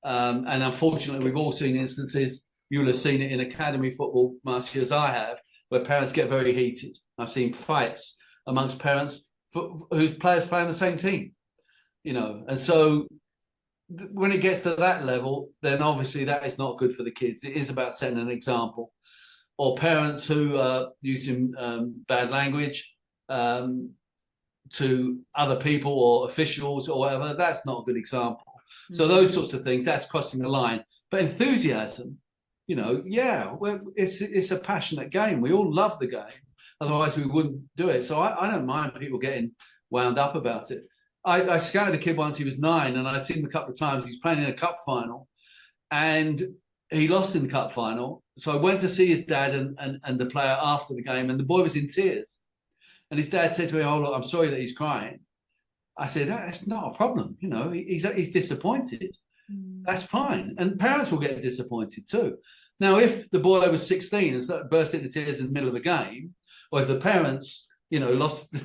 And unfortunately, we've all seen instances. You'll have seen it in academy football, much as I have, where parents get very heated. I've seen fights amongst parents whose players play on the same team, you know. And so when it gets to that level, then obviously that is not good for the kids. It is about setting an example. Or parents who are using bad language to other people or officials or whatever, that's not a good example. So those sorts of things, that's crossing the line. But enthusiasm, you know, it's a passionate game. We all love the game. Otherwise, we wouldn't do it. So I don't mind people getting wound up about it. I scouted a kid once, he was 9, and I'd seen him a couple of times. He was playing in a cup final, and he lost in the cup final. So I went to see his dad and the player after the game, and the boy was in tears. And his dad said to me, "Oh, look, I'm sorry that he's crying." I said, "That's not a problem. You know, he's disappointed. That's fine. And parents will get disappointed too." Now, if the boy was 16 and started bursting into tears in the middle of a game, or if the parents, you know, lost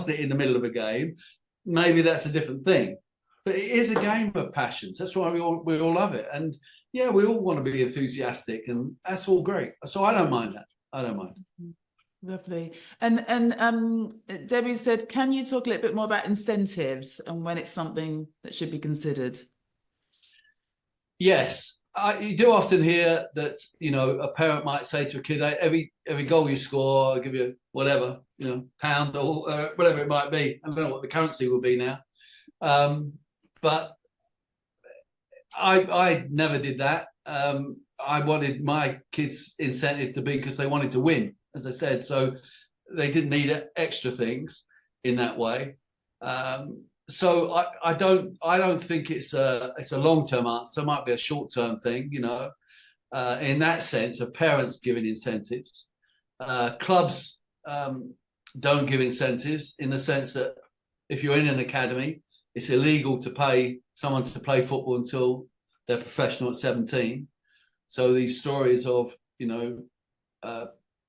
it in the middle of a game, maybe that's a different thing. But it is a game of passions. That's why we all love it. And yeah, we all want to be enthusiastic, and that's all great. So I don't mind that. I don't mind. Lovely. And Debbie said, can you talk a little bit more about incentives and when it's something that should be considered? Yes. You do often hear that, you know, a parent might say to a kid, every goal you score, I'll give you whatever, you know, pound or whatever it might be. I don't know what the currency will be now. But I never did that. I wanted my kids' incentive to be because they wanted to win, as I said. So they didn't need extra things in that way. So I don't think it's a long-term answer. It might be a short-term thing, you know, in that sense of parents giving incentives. Clubs don't give incentives in the sense that if you're in an academy, it's illegal to pay someone to play football until they're professional at 17. So these stories of, you know,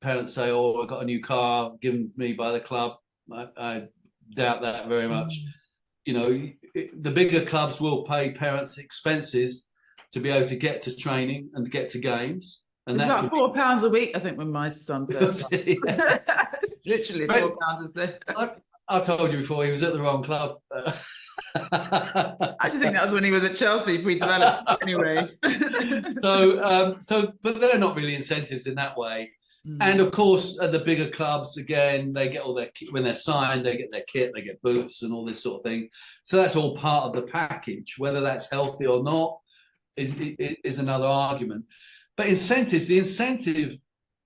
parents say, "Oh, I got a new car given me by the club." I doubt that very much. You know, the bigger clubs will pay parents' expenses to be able to get to training and get to games. And it's about £4 a week, I think, when my son first literally £4 a day. I told you before, he was at the wrong club. I just think that was when he was at Chelsea pre-developed anyway. But they're not really incentives in that way. And of course, at the bigger clubs, again, they get all their when they're signed, they get their kit, they get boots and all this sort of thing. So that's all part of the package. Whether that's healthy or not is another argument. But incentives, the incentive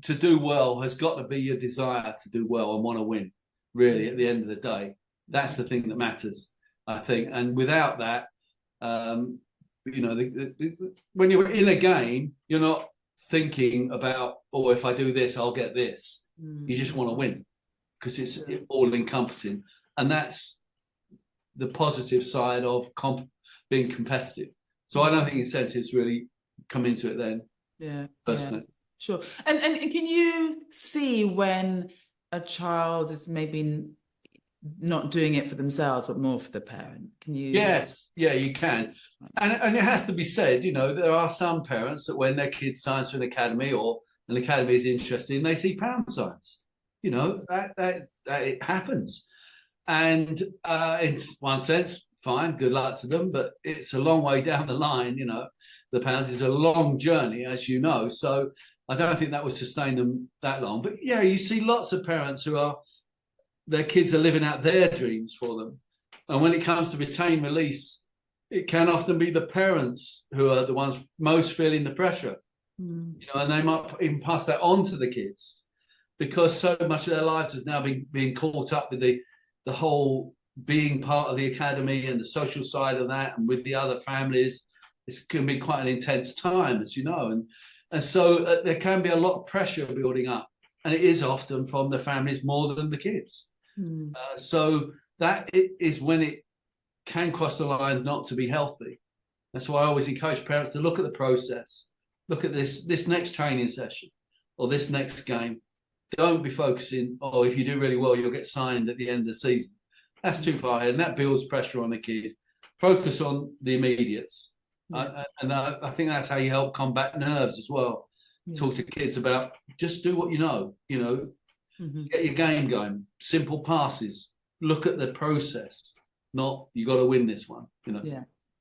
to do well has got to be your desire to do well and want to win. Really, at the end of the day, that's the thing that matters, I think. And without that, you know, when you're in a game, you're not thinking about, "Oh, if I do this, I'll get this." You just want to win because it's all encompassing, and that's the positive side of being competitive. So I don't think incentives really come into it then. Yeah, personally. yeah, sure. And can you see when a child is maybe not doing it for themselves, but more for the parent? Can you? Yes, yeah, you can. And it has to be said, there are some parents that when their kid signs for an academy or an academy is interested, they see pound signs. That it happens. And in one sense, fine, good luck to them, but it's a long way down the line, the pounds is a long journey, as you know. So I don't think that would sustain them that long. But yeah, you see lots of parents their kids are living out their dreams for them. And when it comes to retain release, it can often be the parents who are the ones most feeling the pressure, and they might even pass that on to the kids because so much of their lives has now been being caught up with the whole being part of the academy and the social side of that, and with the other families. It's going to be quite an intense time, as you know, and so there can be a lot of pressure building up, and it is often from the families more than the kids. So that is when it can cross the line not to be healthy. That's why I always encourage parents to look at the process, look at this next training session or this next game. Don't be focusing, if you do really well, you'll get signed at the end of the season. That's too far ahead, and that builds pressure on the kid. Focus on the immediates. And I think that's how you help combat nerves as well. Talk to kids about just do what you know, get your game going, simple passes, look at the process, not you got to win this one,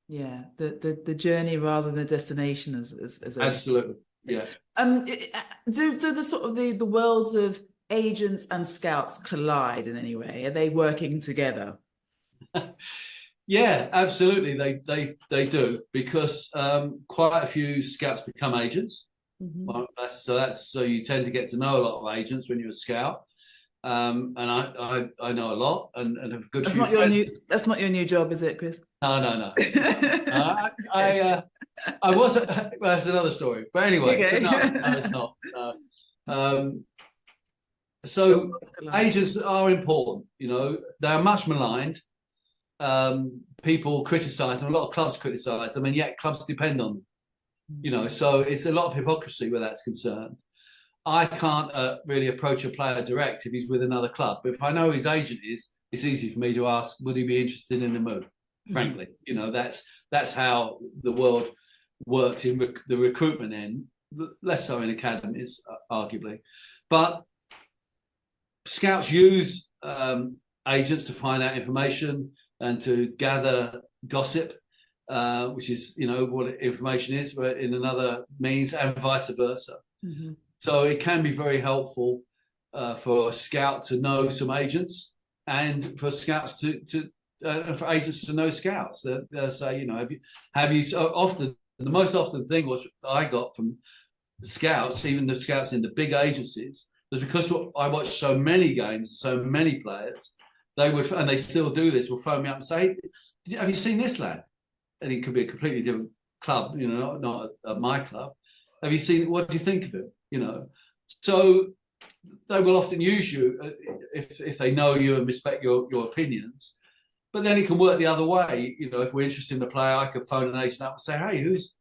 Yeah, the journey rather than the destination as absolutely. Yeah. Do the sort of the worlds of agents and scouts collide in any way? Are they working together? Yeah, absolutely. They do, because quite a few scouts become agents. Well, so you tend to get to know a lot of agents when you're a scout. And I know a lot and have a good That's few not friends. That's not your new job, is it, Chris? No. I was. Well, that's another story. But anyway, Okay. no, it's not. So agents are important. They are much maligned. People criticise them. A lot of clubs criticise them, and yet clubs depend on them. So it's a lot of hypocrisy where that's concerned. I can't really approach a player direct if he's with another club. But if I know who his agent is, it's easy for me to ask, would he be interested in the move? Frankly, that's how the world works in the recruitment end, less so in academies, arguably. But scouts use agents to find out information and to gather gossip, which is, what information is in another means, and vice versa. So it can be very helpful for a scout to know some agents, and for scouts for agents to know scouts. They'll say, have you so often, the most often thing was I got from scouts, even the scouts in the big agencies, was because I watched so many games, so many players, they would, and they still do this, will phone me up and say, hey, have you seen this lad? And it could be a completely different club, not at my club. Have you seen, what do you think of him? So they will often use you if they know you and respect your opinions. But then it can work the other way. If we're interested in the player, I could phone an agent up and say, hey, who's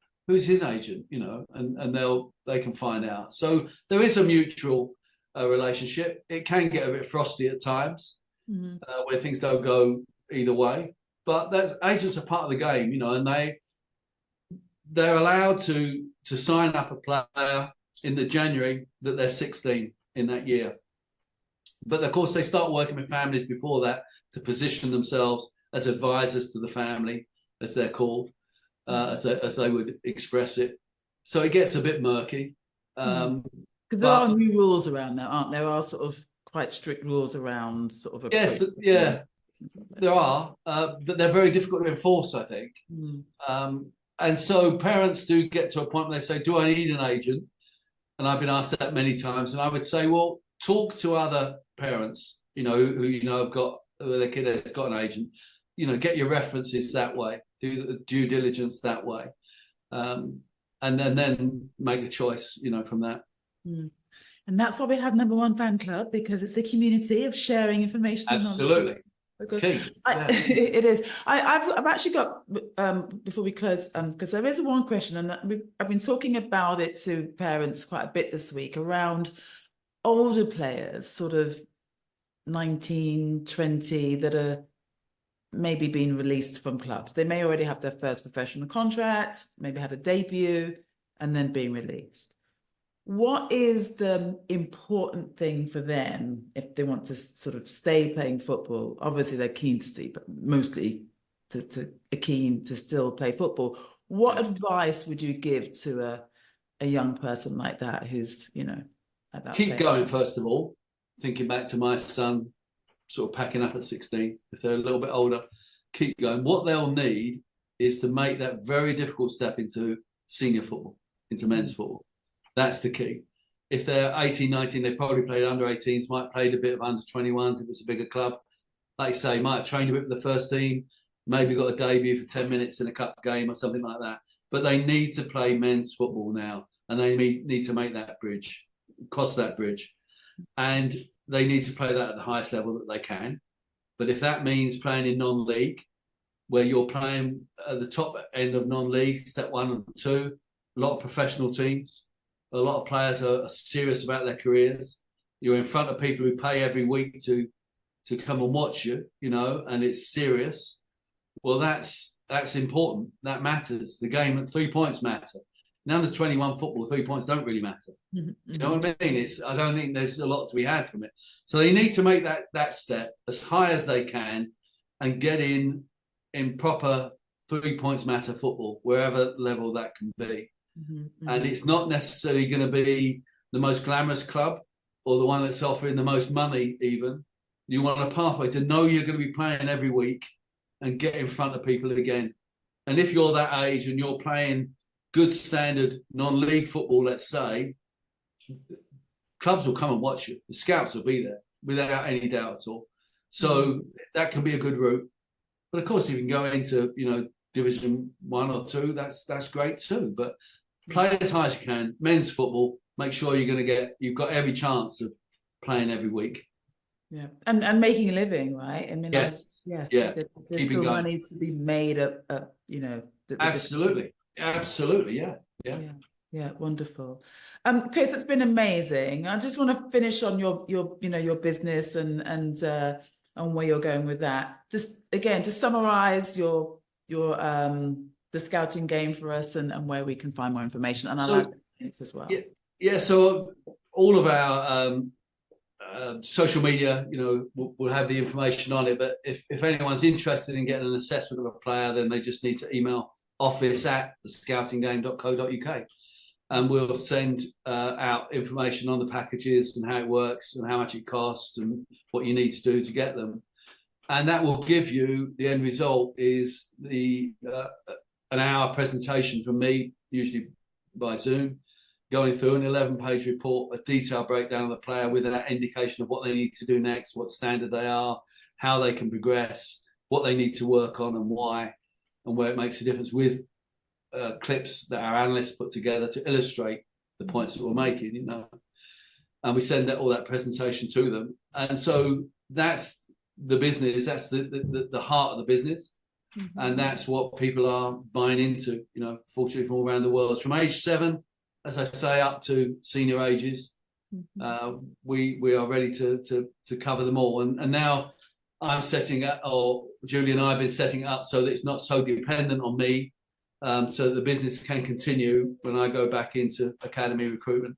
his agent? And they can find out. So there is a mutual relationship. It can get a bit frosty at times where things don't go either way. But agents are part of the game, and they're allowed to sign up a player in the January that they're 16 in that year. But of course, they start working with families before that to position themselves as advisors to the family, as they're called, as they would express it. So it gets a bit murky. Because there are new rules around that, aren't there? There are sort of quite strict rules around sort of. Yes, yeah, there are, but they're very difficult to enforce, I think. And so parents do get to a point where they say, do I need an agent? And I've been asked that many times. And I would say, well, talk to other parents, who have got, their kid has got an agent, get your references that way, do the due diligence that way. And then make a choice, from that. And that's why we have No1Fan Club, because it's a community of sharing information. Absolutely. Because Key. Yeah. it is. I've actually got before we close, because there is one question, and I've been talking about it to parents quite a bit this week around older players, sort of 19, 20, that are maybe being released from clubs. They may already have their first professional contract, maybe had a debut, and then being released. What is the important thing for them if they want to sort of stay playing football? Obviously, they're keen to stay, but mostly are keen to still play football. What advice would you give to a young person like that who's, at that Keep phase? going, first of all. Thinking back to my son, sort of packing up at 16, if they're a little bit older, keep going. What they'll need is to make that very difficult step into senior football, into men's football. That's the key. If they're 18, 19, they probably played under 18s, might have played a bit of under 21s if it's a bigger club. Like you say, might have trained a bit with the first team, maybe got a debut for 10 minutes in a cup game or something like that. But they need to play men's football now, and they need to make that bridge, cross that bridge. And they need to play that at the highest level that they can. But if that means playing in non-league, where you're playing at the top end of non-league, step 1 and 2, a lot of professional teams, a lot of players are serious about their careers. You're in front of people who pay every week to come and watch you, and it's serious. Well, that's important. That matters. The game at 3 points matter. In under 21 football, 3 points don't really matter. Mm-hmm. You know what I mean? I don't think there's a lot to be had from it. So they need to make that step as high as they can and get in proper 3 points matter football, wherever level that can be. Mm-hmm. And it's not necessarily going to be the most glamorous club or the one that's offering the most money even. You want a pathway to know you're going to be playing every week and get in front of people again. And if you're that age and you're playing good standard non-league football, let's say, clubs will come and watch you. The scouts will be there without any doubt at all. So that can be a good route. But of course, if you can go into, Division 1 or 2, that's great too. But play as high as you can. Men's football, make sure you've got every chance of playing every week. Yeah, and making a living, right? I mean, yes, there's still money to be made up, absolutely, yeah, wonderful. Chris, it's been amazing. I just want to finish on your business and on where you're going with that. Just summarize your the scouting game for us and where we can find more information. And I'll add links as well. Yeah. So all of our social media, we'll have the information on it. But if anyone's interested in getting an assessment of a player, then they just need to email office@thescoutinggame.co.uk, and we'll send out information on the packages and how it works and how much it costs and what you need to do to get them. And that will give you the end result is an hour presentation from me, usually by Zoom, going through an 11-page report, a detailed breakdown of the player with an indication of what they need to do next, what standard they are, how they can progress, what they need to work on and why, and where it makes a difference, with clips that our analysts put together to illustrate the points that we're making, And we send all that presentation to them. And so that's the business, that's the heart of the business. Mm-hmm. And that's what people are buying into, fortunately from all around the world. From age 7, as I say, up to senior ages, we are ready to cover them all. And now I'm setting up, or Julie and I have been setting it up so that it's not so dependent on me, so that the business can continue when I go back into academy recruitment.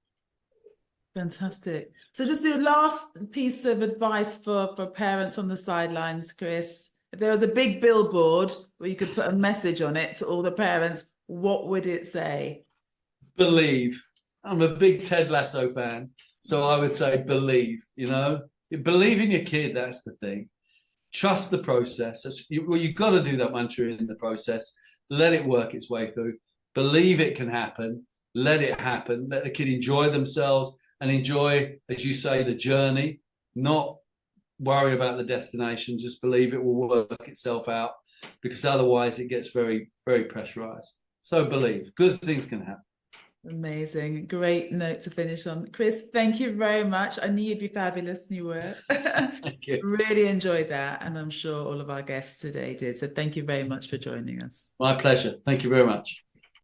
Fantastic. So just your last piece of advice for parents on the sidelines, Chris. If there was a big billboard where you could put a message on it to all the parents, what would it say? Believe. I'm a big Ted Lasso fan, so I would say believe. Believe in your kid. That's the thing. Trust the process. You've got to do that once you're in the process. Let it work its way through. Believe it can happen. Let it happen. Let the kid enjoy themselves and enjoy, as you say, the journey. Not worry about the destination. Just believe it will work itself out, because otherwise it gets very, very pressurized. So believe. Good things can happen. Amazing. Great note to finish on. Chris, thank you very much. I knew you'd be fabulous, and you were. Thank you. Really enjoyed that. And I'm sure all of our guests today did. So thank you very much for joining us. My pleasure. Thank you very much.